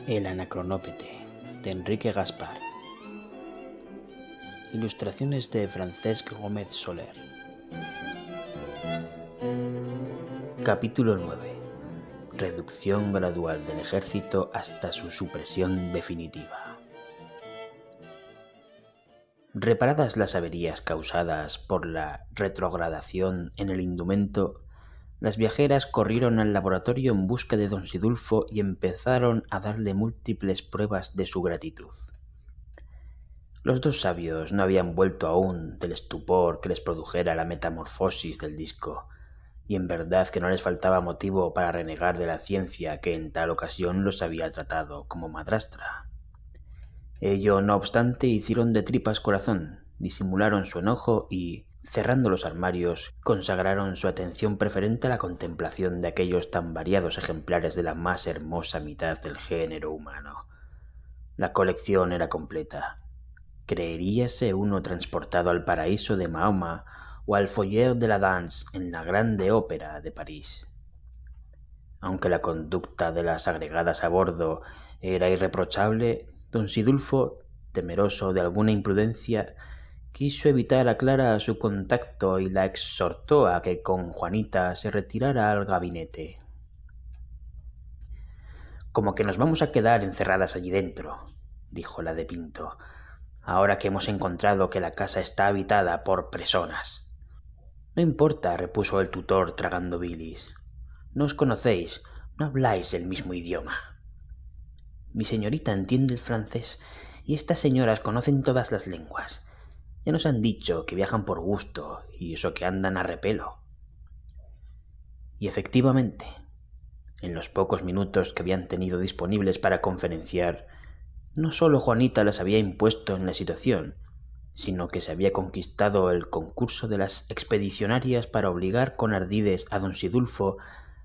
El Anacronópete, de Enrique Gaspar. Ilustraciones de Francesc Gómez Soler. Capítulo 9. Reducción gradual del ejército hasta su supresión definitiva. Reparadas las averías causadas por la retrogradación en el indumento, las viajeras corrieron al laboratorio en busca de don Sidulfo y empezaron a darle múltiples pruebas de su gratitud. Los dos sabios no habían vuelto aún del estupor que les produjera la metamorfosis del disco, y en verdad que no les faltaba motivo para renegar de la ciencia que en tal ocasión los había tratado como madrastra. Ello, no obstante, hicieron de tripas corazón, disimularon su enojo y, cerrando los armarios, consagraron su atención preferente a la contemplación de aquellos tan variados ejemplares de la más hermosa mitad del género humano. La colección era completa. Creeríase uno transportado al paraíso de Mahoma o al Foyer de la Danse en la Grande Ópera de París. Aunque la conducta de las agregadas a bordo era irreprochable, don Sidulfo, temeroso de alguna imprudencia, quiso evitar a Clara su contacto y la exhortó a que con Juanita se retirara al gabinete. «Como que nos vamos a quedar encerradas allí dentro», dijo la de Pinto, «ahora que hemos encontrado que la casa está habitada por personas». «No importa», repuso el tutor tragando bilis. «No os conocéis, no habláis el mismo idioma». «Mi señorita entiende el francés y estas señoras conocen todas las lenguas. Ya nos han dicho que viajan por gusto y eso que andan a repelo». Y efectivamente, en los pocos minutos que habían tenido disponibles para conferenciar, no solo Juanita las había impuesto en la situación, sino que se había conquistado el concurso de las expedicionarias para obligar con ardides a don Sidulfo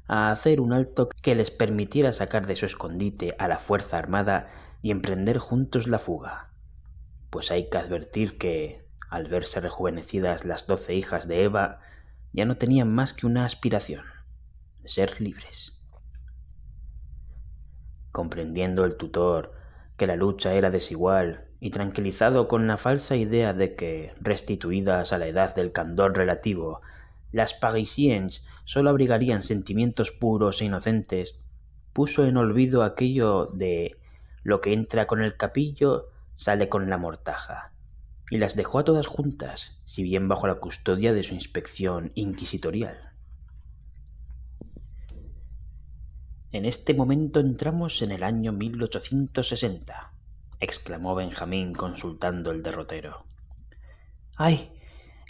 a hacer un alto que les permitiera sacar de su escondite a la fuerza armada y emprender juntos la fuga. Pues hay que advertir que, al verse rejuvenecidas las 12 hijas de Eva, ya no tenían más que una aspiración: ser libres. Comprendiendo el tutor que la lucha era desigual y tranquilizado con la falsa idea de que, restituidas a la edad del candor relativo, las parisiennes solo abrigarían sentimientos puros e inocentes, puso en olvido aquello de «lo que entra con el capillo sale con la mortaja», y las dejó a todas juntas, si bien bajo la custodia de su inspección inquisitorial. «En este momento entramos en el año 1860», exclamó Benjamín consultando el derrotero. «¡Ay!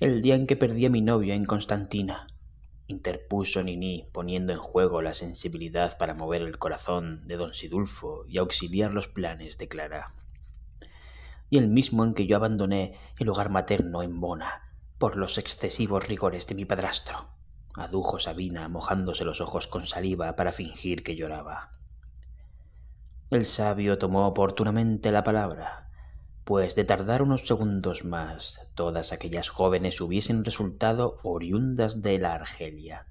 El día en que perdí a mi novia en Constantina», interpuso Niní, poniendo en juego la sensibilidad para mover el corazón de don Sidulfo y auxiliar los planes de Clara. «Y el mismo en que yo abandoné el hogar materno en Bona por los excesivos rigores de mi padrastro», adujo Sabina, mojándose los ojos con saliva para fingir que lloraba. El sabio tomó oportunamente la palabra, pues de tardar unos segundos más, todas aquellas jóvenes hubiesen resultado oriundas de la Argelia.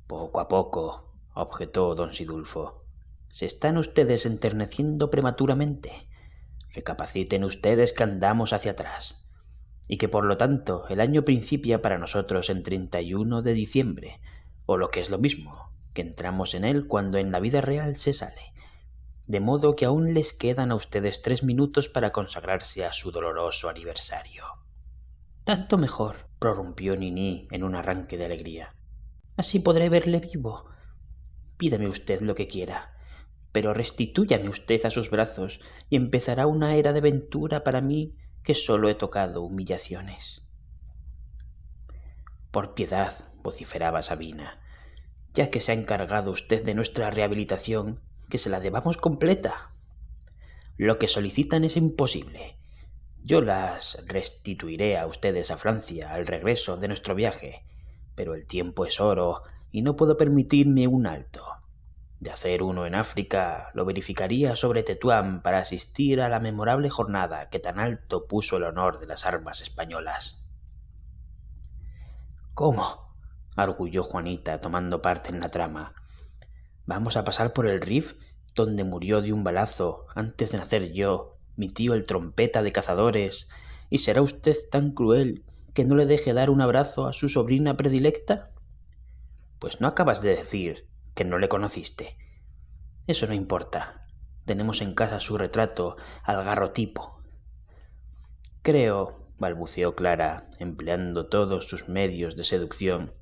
«Poco a poco», objetó don Sidulfo. «Se están ustedes enterneciendo prematuramente. Recapaciten ustedes que andamos hacia atrás, y que por lo tanto el año principia para nosotros en 31 de diciembre, o lo que es lo mismo, que entramos en él cuando en la vida real se sale, de modo que aún les quedan a ustedes 3 minutos para consagrarse a su doloroso aniversario». «Tanto mejor», prorrumpió Niní en un arranque de alegría. «Así podré verle vivo. Pídame usted lo que quiera, pero restitúyame usted a sus brazos y empezará una era de ventura para mí que solo he tocado humillaciones». «Por piedad», vociferaba Sabina, «ya que se ha encargado usted de nuestra rehabilitación, que se la debamos completa. Lo que solicitan es imposible. Yo las restituiré a ustedes a Francia al regreso de nuestro viaje, pero el tiempo es oro y no puedo permitirme un alto. De hacer uno en África, lo verificaría sobre Tetuán para asistir a la memorable jornada que tan alto puso el honor de las armas españolas. ¿Cómo?, arguyó Juanita, tomando parte en la trama. ¿Vamos a pasar por el Rif, donde murió de un balazo antes de nacer yo, mi tío el trompeta de cazadores, y será usted tan cruel que no le deje dar un abrazo a su sobrina predilecta? Pues no acabas de decir que no le conociste. Eso no importa. Tenemos en casa su retrato al garrotipo. Creo, balbuceó Clara, empleando todos sus medios de seducción,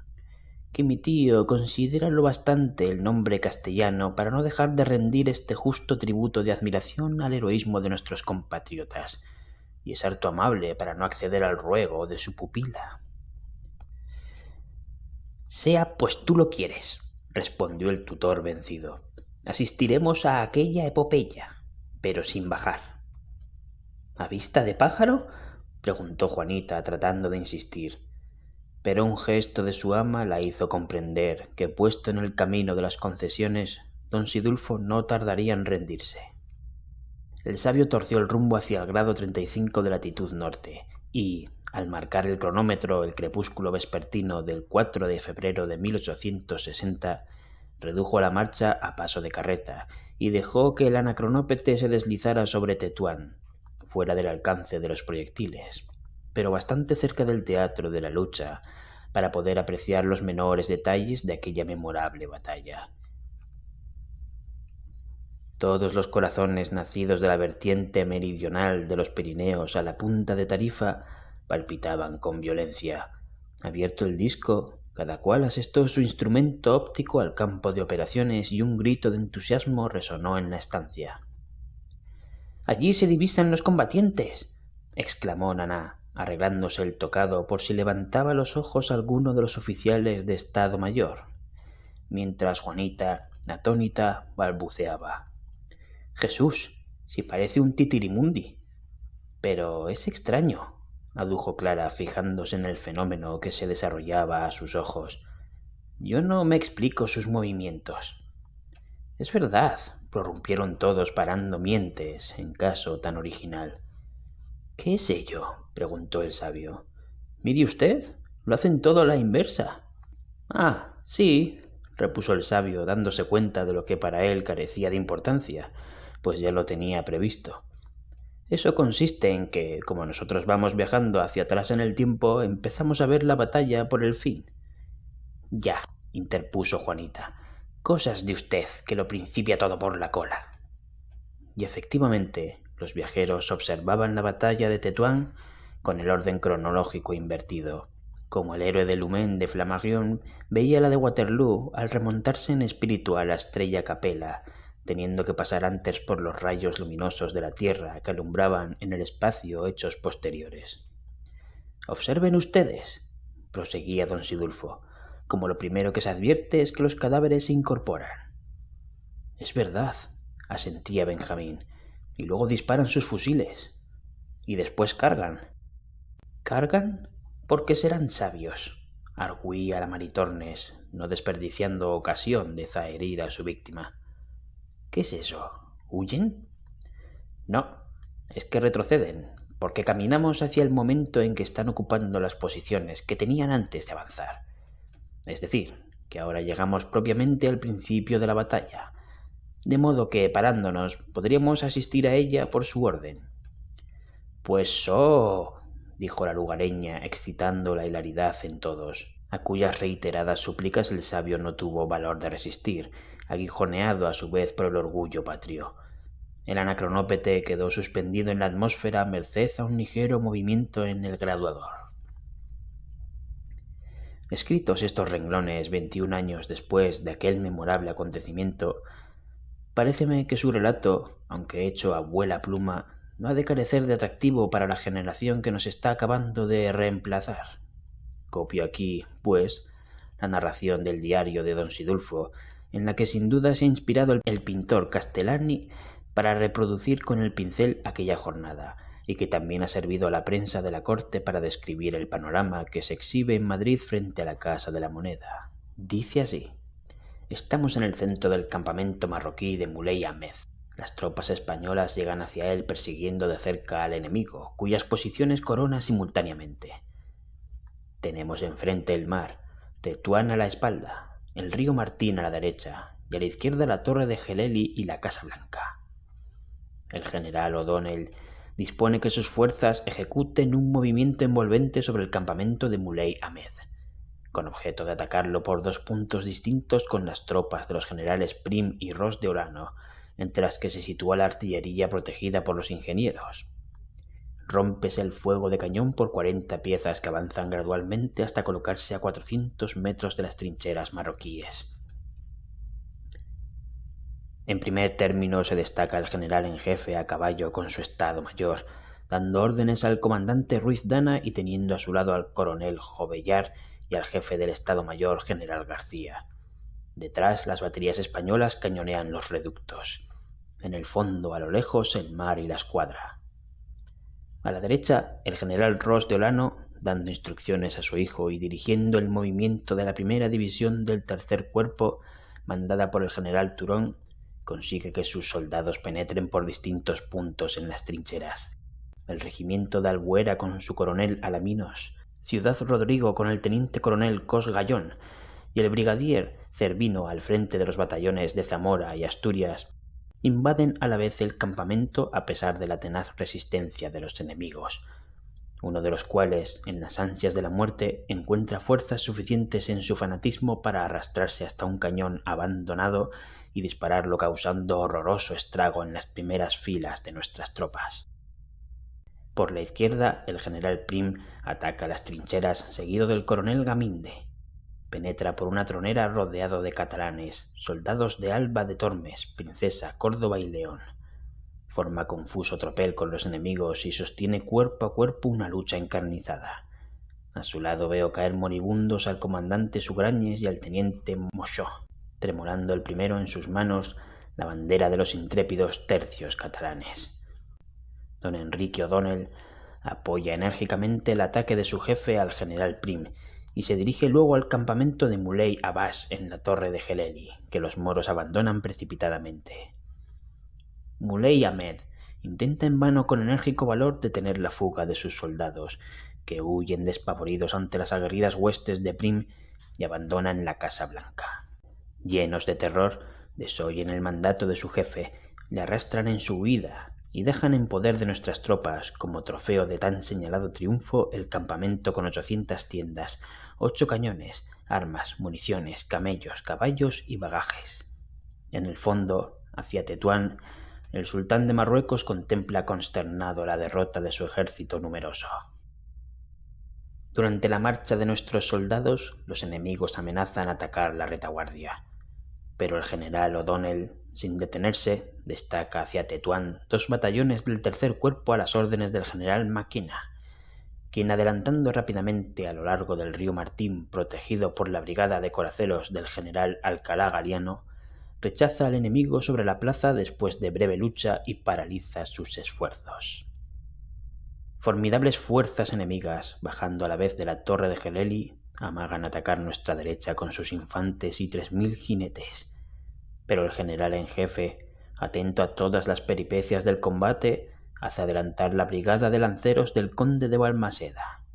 que mi tío considera lo bastante el nombre castellano para no dejar de rendir este justo tributo de admiración al heroísmo de nuestros compatriotas, y es harto amable para no acceder al ruego de su pupila. Sea pues tú lo quieres, respondió el tutor vencido. Asistiremos a aquella epopeya, pero sin bajar. ¿A vista de pájaro?, preguntó Juanita, tratando de insistir, pero un gesto de su ama la hizo comprender que, puesto en el camino de las concesiones, don Sidulfo no tardaría en rendirse. El sabio torció el rumbo hacia el grado 35 de latitud norte y, al marcar el cronómetro el crepúsculo vespertino del 4 de febrero de 1860, redujo la marcha a paso de carreta y dejó que el anacronópete se deslizara sobre Tetuán, fuera del alcance de los proyectiles, pero bastante cerca del teatro de la lucha para poder apreciar los menores detalles de aquella memorable batalla. Todos los corazones nacidos de la vertiente meridional de los Pirineos a la punta de Tarifa palpitaban con violencia. Abierto el disco, cada cual asestó su instrumento óptico al campo de operaciones y un grito de entusiasmo resonó en la estancia. «¡Allí se divisan los combatientes!», exclamó Naná, arreglándose el tocado por si levantaba los ojos alguno de los oficiales de Estado Mayor, mientras Juanita, atónita, balbuceaba: «Jesús, si parece un titirimundi». «Pero es extraño», adujo Clara, fijándose en el fenómeno que se desarrollaba a sus ojos. «Yo no me explico sus movimientos». «Es verdad», prorrumpieron todos parando mientes en caso tan original. «¿Qué es ello?», preguntó el sabio. «Mire usted, lo hacen todo a la inversa». «Ah, sí», repuso el sabio, dándose cuenta de lo que para él carecía de importancia, pues ya lo tenía previsto. «Eso consiste en que, como nosotros vamos viajando hacia atrás en el tiempo, empezamos a ver la batalla por el fin». «Ya», interpuso Juanita, «cosas de usted, que lo principia todo por la cola». Y efectivamente, los viajeros observaban la batalla de Tetuán con el orden cronológico invertido, como el héroe de Lumen de Flammarion veía la de Waterloo al remontarse en espíritu a la estrella Capella, teniendo que pasar antes por los rayos luminosos de la Tierra que alumbraban en el espacio hechos posteriores. «Observen ustedes», proseguía don Sidulfo, «como lo primero que se advierte es que los cadáveres se incorporan». «Es verdad», asentía Benjamín, «y luego disparan sus fusiles. Y después cargan». «¿Cargan? Porque serán sabios», argüía la Maritornes, no desperdiciando ocasión de zaherir a su víctima. «¿Qué es eso? ¿Huyen?» «No, es que retroceden, porque caminamos hacia el momento en que están ocupando las posiciones que tenían antes de avanzar. Es decir, que ahora llegamos propiamente al principio de la batalla, de modo que, parándonos, podríamos asistir a ella por su orden». «Pues dijo la lugareña, excitando la hilaridad en todos, a cuyas reiteradas súplicas el sabio no tuvo valor de resistir, aguijoneado a su vez por el orgullo patrio. El anacronópete quedó suspendido en la atmósfera merced a un ligero movimiento en el graduador. Escritos estos renglones 21 años después de aquel memorable acontecimiento, paréceme que su relato, aunque hecho a vuela pluma, no ha de carecer de atractivo para la generación que nos está acabando de reemplazar. Copio aquí, pues, la narración del diario de don Sidulfo, en la que sin duda se ha inspirado el pintor Castellani para reproducir con el pincel aquella jornada, y que también ha servido a la prensa de la corte para describir el panorama que se exhibe en Madrid frente a la Casa de la Moneda. Dice así: Estamos en el centro del campamento marroquí de Muley Ahmed. Las tropas españolas llegan hacia él persiguiendo de cerca al enemigo, cuyas posiciones coronan simultáneamente. Tenemos enfrente el mar, Tetuán a la espalda, el río Martín a la derecha y a la izquierda la torre de Geleli y la Casa Blanca. El general O'Donnell dispone que sus fuerzas ejecuten un movimiento envolvente sobre el campamento de Muley Ahmed, con objeto de atacarlo por dos puntos distintos con las tropas de los generales Prim y Ros de Olano, entre las que se sitúa la artillería protegida por los ingenieros. Rómpese el fuego de cañón por 40 piezas que avanzan gradualmente hasta colocarse a 400 metros de las trincheras marroquíes. En primer término se destaca el general en jefe a caballo con su estado mayor, dando órdenes al comandante Ruiz Dana y teniendo a su lado al coronel Jovellar y al jefe del estado mayor general García. Detrás las baterías españolas cañonean los reductos. En el fondo, a lo lejos, el mar y la escuadra. A la derecha, el general Ros de Olano, dando instrucciones a su hijo y dirigiendo el movimiento de la primera división del tercer cuerpo, mandada por el general Turón, consigue que sus soldados penetren por distintos puntos en las trincheras. El regimiento de Albuera con su coronel Alaminos, Ciudad Rodrigo con el teniente coronel Cos Gallón y el brigadier Cervino al frente de los batallones de Zamora y Asturias, invaden a la vez el campamento a pesar de la tenaz resistencia de los enemigos, uno de los cuales, en las ansias de la muerte, encuentra fuerzas suficientes en su fanatismo para arrastrarse hasta un cañón abandonado y dispararlo causando horroroso estrago en las primeras filas de nuestras tropas. Por la izquierda, el general Prim ataca las trincheras seguido del coronel Gaminde. Penetra por una tronera rodeado de catalanes, soldados de Alba de Tormes, Princesa, Córdoba y León. Forma confuso tropel con los enemigos y sostiene cuerpo a cuerpo una lucha encarnizada. A su lado veo caer moribundos al comandante Sugrañes y al teniente Moxó, tremolando el primero en sus manos la bandera de los intrépidos tercios catalanes. Don Enrique O'Donnell apoya enérgicamente el ataque de su jefe al general Prim y se dirige luego al campamento de Muley Abbas en la torre de Geleli, que los moros abandonan precipitadamente. Muley Ahmed intenta en vano con enérgico valor detener la fuga de sus soldados, que huyen despavoridos ante las aguerridas huestes de Prim y abandonan la Casa Blanca. Llenos de terror, desoyen el mandato de su jefe, le arrastran en su huida y dejan en poder de nuestras tropas, como trofeo de tan señalado triunfo, el campamento con 800 tiendas, 8 cañones, armas, municiones, camellos, caballos y bagajes. En el fondo, hacia Tetuán, el sultán de Marruecos contempla consternado la derrota de su ejército numeroso. Durante la marcha de nuestros soldados, los enemigos amenazan atacar la retaguardia, pero el general O'Donnell, sin detenerse, destaca hacia Tetuán 2 batallones del tercer cuerpo a las órdenes del general Maquina, quien, adelantando rápidamente a lo largo del río Martín, protegido por la brigada de coraceros del general Alcalá Galiano, rechaza al enemigo sobre la plaza después de breve lucha y paraliza sus esfuerzos. Formidables fuerzas enemigas, bajando a la vez de la torre de Geleli, amagan atacar nuestra derecha con sus infantes y 3000 jinetes. Pero el general en jefe, atento a todas las peripecias del combate, hace adelantar la brigada de lanceros del conde de Balmaseda.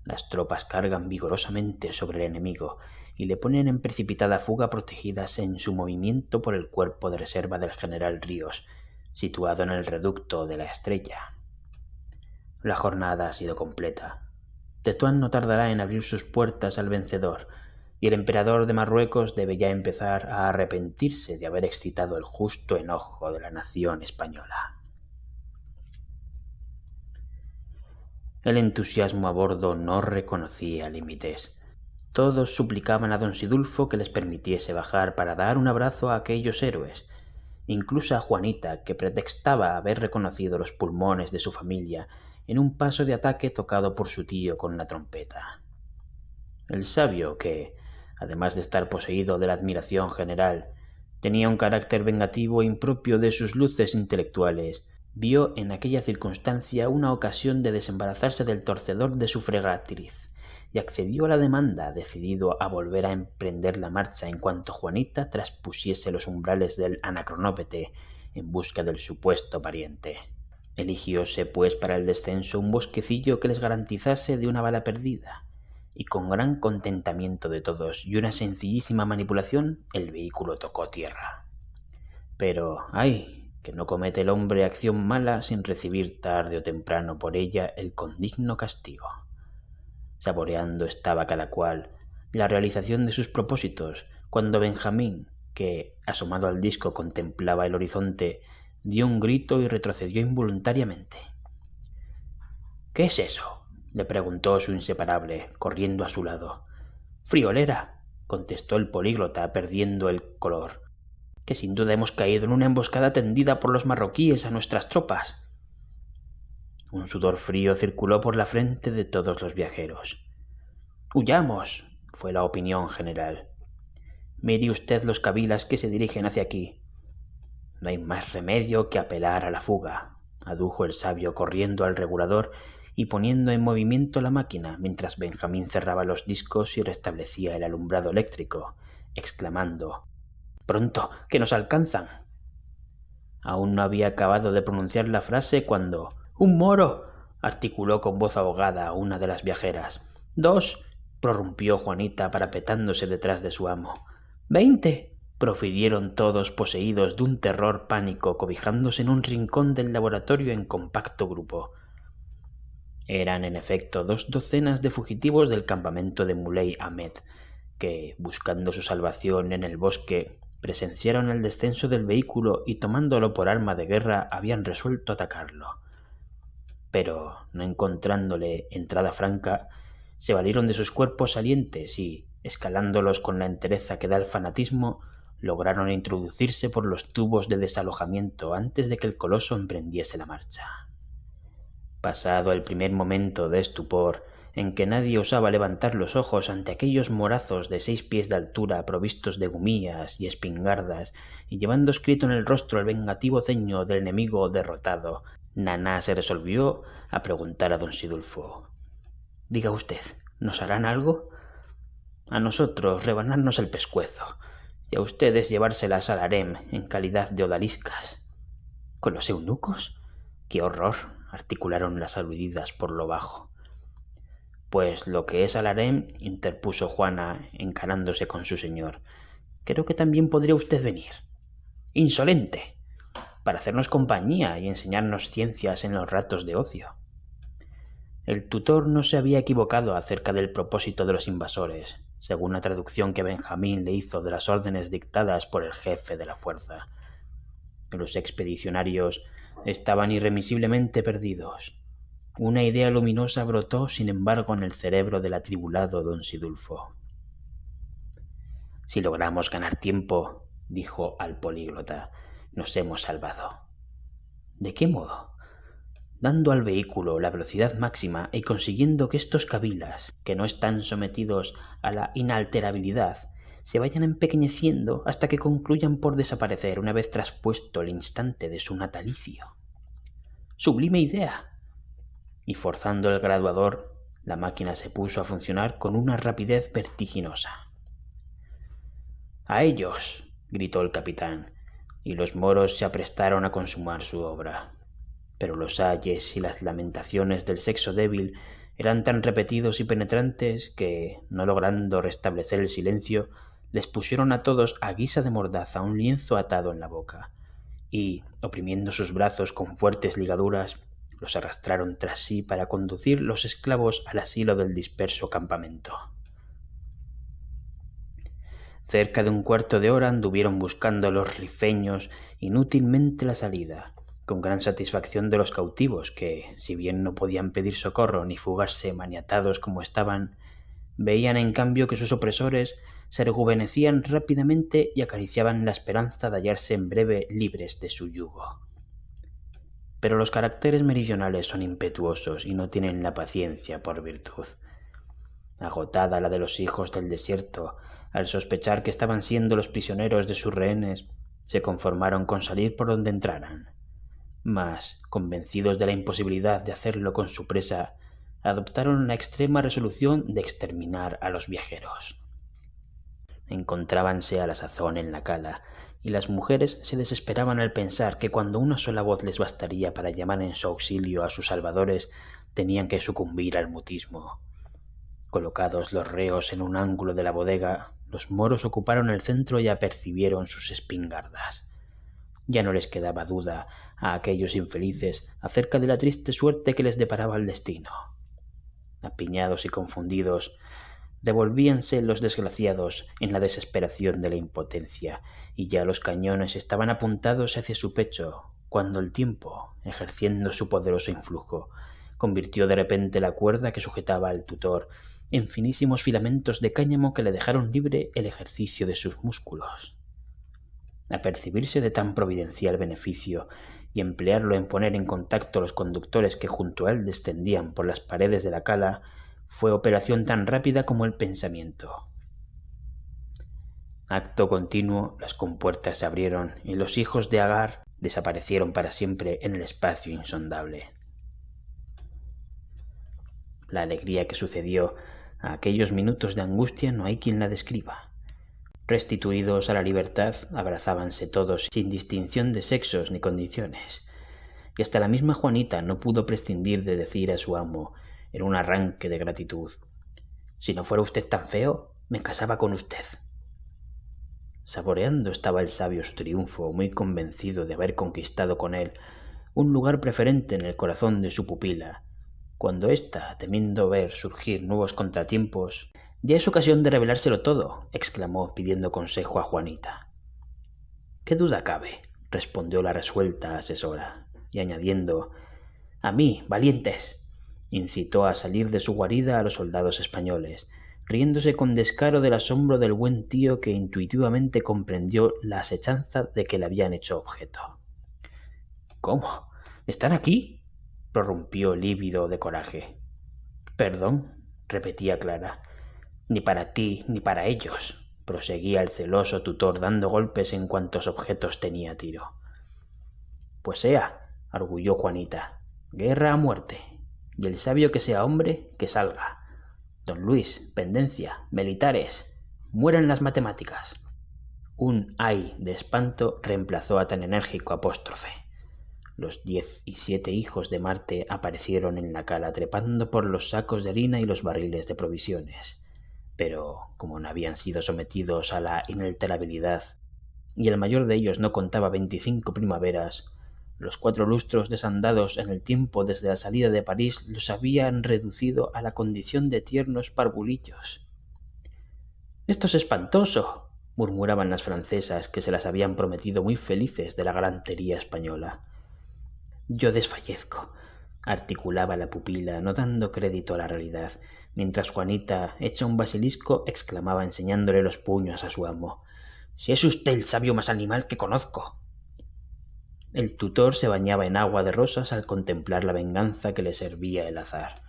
Las tropas cargan vigorosamente sobre el enemigo y le ponen en precipitada fuga protegidas en su movimiento por el cuerpo de reserva del general Ríos, situado en el reducto de la Estrella. La jornada ha sido completa. Tetuán no tardará en abrir sus puertas al vencedor, y el emperador de Marruecos debe ya empezar a arrepentirse de haber excitado el justo enojo de la nación española. El entusiasmo a bordo no reconocía límites. Todos suplicaban a don Sidulfo que les permitiese bajar para dar un abrazo a aquellos héroes, incluso a Juanita, que pretextaba haber reconocido los pulmones de su familia en un paso de ataque tocado por su tío con la trompeta. El sabio, que, además de estar poseído de la admiración general, tenía un carácter vengativo impropio de sus luces intelectuales, vio en aquella circunstancia una ocasión de desembarazarse del torcedor de su fregatriz y accedió a la demanda, decidido a volver a emprender la marcha en cuanto Juanita traspusiese los umbrales del Anacronópete en busca del supuesto pariente. Eligióse, pues, para el descenso un bosquecillo que les garantizase de una bala perdida, y con gran contentamiento de todos y una sencillísima manipulación, el vehículo tocó tierra. Pero, ¡ay!, que no comete el hombre acción mala sin recibir tarde o temprano por ella el condigno castigo. Saboreando estaba cada cual la realización de sus propósitos, cuando Benjamín, que, asomado al disco, contemplaba el horizonte, dio un grito y retrocedió involuntariamente. —¿Qué es eso? —le preguntó su inseparable, corriendo a su lado. —Friolera —contestó el políglota, perdiendo el color—, que sin duda hemos caído en una emboscada tendida por los marroquíes a nuestras tropas. Un sudor frío circuló por la frente de todos los viajeros. —¡Huyamos! —fue la opinión general. —Mire usted los kabilas que se dirigen hacia aquí. No hay más remedio que apelar a la fuga —adujo el sabio, corriendo al regulador y poniendo en movimiento la máquina mientras Benjamín cerraba los discos y restablecía el alumbrado eléctrico, exclamando: —¡Pronto, que nos alcanzan! Aún no había acabado de pronunciar la frase cuando... —¡Un moro! —articuló con voz ahogada una de las viajeras. —¡2! —prorrumpió Juanita, parapetándose detrás de su amo. —¡20! —profirieron todos, poseídos de un terror pánico, cobijándose en un rincón del laboratorio en compacto grupo. Eran, en efecto, 2 docenas de fugitivos del campamento de Muley Ahmed, que, buscando su salvación en el bosque, presenciaron el descenso del vehículo y, tomándolo por arma de guerra, habían resuelto atacarlo. Pero, no encontrándole entrada franca, se valieron de sus cuerpos salientes y, escalándolos con la entereza que da el fanatismo, lograron introducirse por los tubos de desalojamiento antes de que el coloso emprendiese la marcha. Pasado el primer momento de estupor, en que nadie osaba levantar los ojos ante aquellos morazos de 6 pies de altura provistos de gumillas y espingardas y llevando escrito en el rostro el vengativo ceño del enemigo derrotado, Naná se resolvió a preguntar a don Sidulfo: —Diga usted, ¿nos harán algo? A nosotros rebanarnos el pescuezo, y a ustedes llevárselas al harem en calidad de odaliscas. ¿Con los eunucos? ¡Qué horror! —articularon las aludidas por lo bajo. —Pues lo que es al harem —interpuso Juana, encarándose con su señor—, creo que también podría usted venir. —¡Insolente! Para hacernos compañía y enseñarnos ciencias en los ratos de ocio. El tutor no se había equivocado acerca del propósito de los invasores, según la traducción que Benjamín le hizo de las órdenes dictadas por el jefe de la fuerza. Los expedicionarios estaban irremisiblemente perdidos. Una idea luminosa brotó, sin embargo, en el cerebro del atribulado don Sidulfo. —Si logramos ganar tiempo —dijo al políglota—, nos hemos salvado. —¿De qué modo? —Dando al vehículo la velocidad máxima y consiguiendo que estos kabilas, que no están sometidos a la inalterabilidad, se vayan empequeñeciendo hasta que concluyan por desaparecer una vez traspuesto el instante de su natalicio. —¡Sublime idea! Y forzando el graduador, la máquina se puso a funcionar con una rapidez vertiginosa. —¡A ellos! —gritó el capitán, y los moros se aprestaron a consumar su obra. Pero los ayes y las lamentaciones del sexo débil eran tan repetidos y penetrantes que, no logrando restablecer el silencio, les pusieron a todos a guisa de mordaza un lienzo atado en la boca, y, oprimiendo sus brazos con fuertes ligaduras, los arrastraron tras sí para conducir los esclavos al asilo del disperso campamento. Cerca de un cuarto de hora anduvieron buscando los rifeños inútilmente la salida, con gran satisfacción de los cautivos que, si bien no podían pedir socorro ni fugarse maniatados como estaban, veían en cambio que sus opresores se rejuvenecían rápidamente y acariciaban la esperanza de hallarse en breve libres de su yugo. Pero los caracteres meridionales son impetuosos y no tienen la paciencia por virtud. Agotada la de los hijos del desierto, al sospechar que estaban siendo los prisioneros de sus rehenes, se conformaron con salir por donde entraran. Mas, convencidos de la imposibilidad de hacerlo con su presa, adoptaron la extrema resolución de exterminar a los viajeros. Encontrábanse a la sazón en la cala, y las mujeres se desesperaban al pensar que cuando una sola voz les bastaría para llamar en su auxilio a sus salvadores, tenían que sucumbir al mutismo. Colocados los reos en un ángulo de la bodega, los moros ocuparon el centro y apercibieron sus espingardas. Ya no les quedaba duda a aquellos infelices acerca de la triste suerte que les deparaba el destino. Apiñados y confundidos, devolvíanse los desgraciados en la desesperación de la impotencia, y ya los cañones estaban apuntados hacia su pecho, cuando el tiempo, ejerciendo su poderoso influjo, convirtió de repente la cuerda que sujetaba al tutor en finísimos filamentos de cáñamo que le dejaron libre el ejercicio de sus músculos. Apercibirse de tan providencial beneficio y emplearlo en poner en contacto los conductores que junto a él descendían por las paredes de la cala fue operación tan rápida como el pensamiento. Acto continuo, las compuertas se abrieron y los hijos de Agar desaparecieron para siempre en el espacio insondable. La alegría que sucedió a aquellos minutos de angustia no hay quien la describa. Restituidos a la libertad, abrazábanse todos sin distinción de sexos ni condiciones, y hasta la misma Juanita no pudo prescindir de decir a su amo, en un arranque de gratitud: «Si no fuera usted tan feo, me casaba con usted». Saboreando estaba el sabio su triunfo, muy convencido de haber conquistado con él un lugar preferente en el corazón de su pupila, cuando ésta, temiendo ver surgir nuevos contratiempos: «Ya es ocasión de revelárselo todo», exclamó pidiendo consejo a Juanita. «¿Qué duda cabe?», respondió la resuelta asesora, y añadiendo: «A mí, valientes», incitó a salir de su guarida a los soldados españoles, riéndose con descaro del asombro del buen tío, que intuitivamente comprendió la asechanza de que le habían hecho objeto. «¿Cómo? ¿Están aquí?», prorrumpió lívido de coraje. «Perdón», repetía Clara. «Ni para ti ni para ellos», proseguía el celoso tutor, dando golpes en cuantos objetos tenía a tiro. «Pues sea», arguyó Juanita, «guerra a muerte, y el sabio que sea hombre, que salga. Don Luis, Pendencia, militares, mueran las matemáticas». Un ay de espanto reemplazó a tan enérgico apóstrofe. Los 17 hijos de Marte aparecieron en la cala trepando por los sacos de harina y los barriles de provisiones, pero como no habían sido sometidos a la inalterabilidad, y el mayor de ellos no contaba 25 primaveras, los 4 lustros desandados en el tiempo desde la salida de París los habían reducido a la condición de tiernos parvulillos. «¡Esto es espantoso!», murmuraban las francesas, que se las habían prometido muy felices de la galantería española. «Yo desfallezco», articulaba la pupila, no dando crédito a la realidad, mientras Juanita, hecha un basilisco, exclamaba enseñándole los puños a su amo: «Si es usted el sabio más animal que conozco». El tutor se bañaba en agua de rosas al contemplar la venganza que le servía el azar.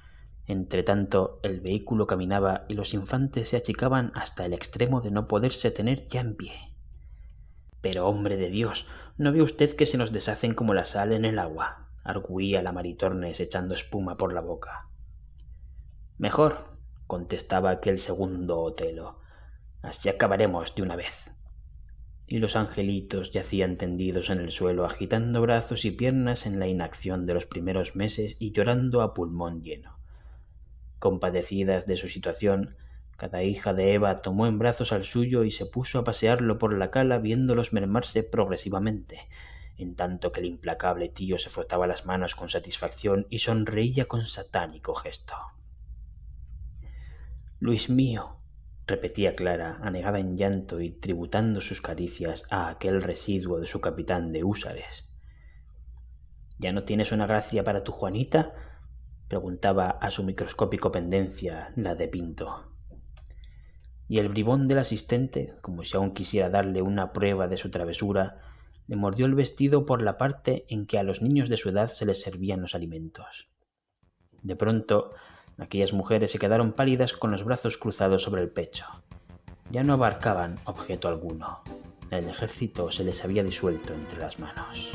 Entretanto, el vehículo caminaba y los infantes se achicaban hasta el extremo de no poderse tener ya en pie. «Pero, hombre de Dios, ¿no ve usted que se nos deshacen como la sal en el agua?», arguía la Maritornes echando espuma por la boca. «Mejor», contestaba aquel segundo Otelo, «así acabaremos de una vez». Y los angelitos yacían tendidos en el suelo, agitando brazos y piernas en la inacción de los primeros meses y llorando a pulmón lleno. Compadecidas de su situación, cada hija de Eva tomó en brazos al suyo y se puso a pasearlo por la cala, viéndolos mermarse progresivamente, en tanto que el implacable tío se frotaba las manos con satisfacción y sonreía con satánico gesto. «Luis mío», repetía Clara, anegada en llanto y tributando sus caricias a aquel residuo de su capitán de húsares. «¿Ya no tienes una gracia para tu Juanita?», preguntaba a su microscópico Pendencia, la de Pinto. Y el bribón del asistente, como si aún quisiera darle una prueba de su travesura, le mordió el vestido por la parte en que a los niños de su edad se les servían los alimentos. De pronto, aquellas mujeres se quedaron pálidas con los brazos cruzados sobre el pecho. Ya no abarcaban objeto alguno. El ejército se les había disuelto entre las manos.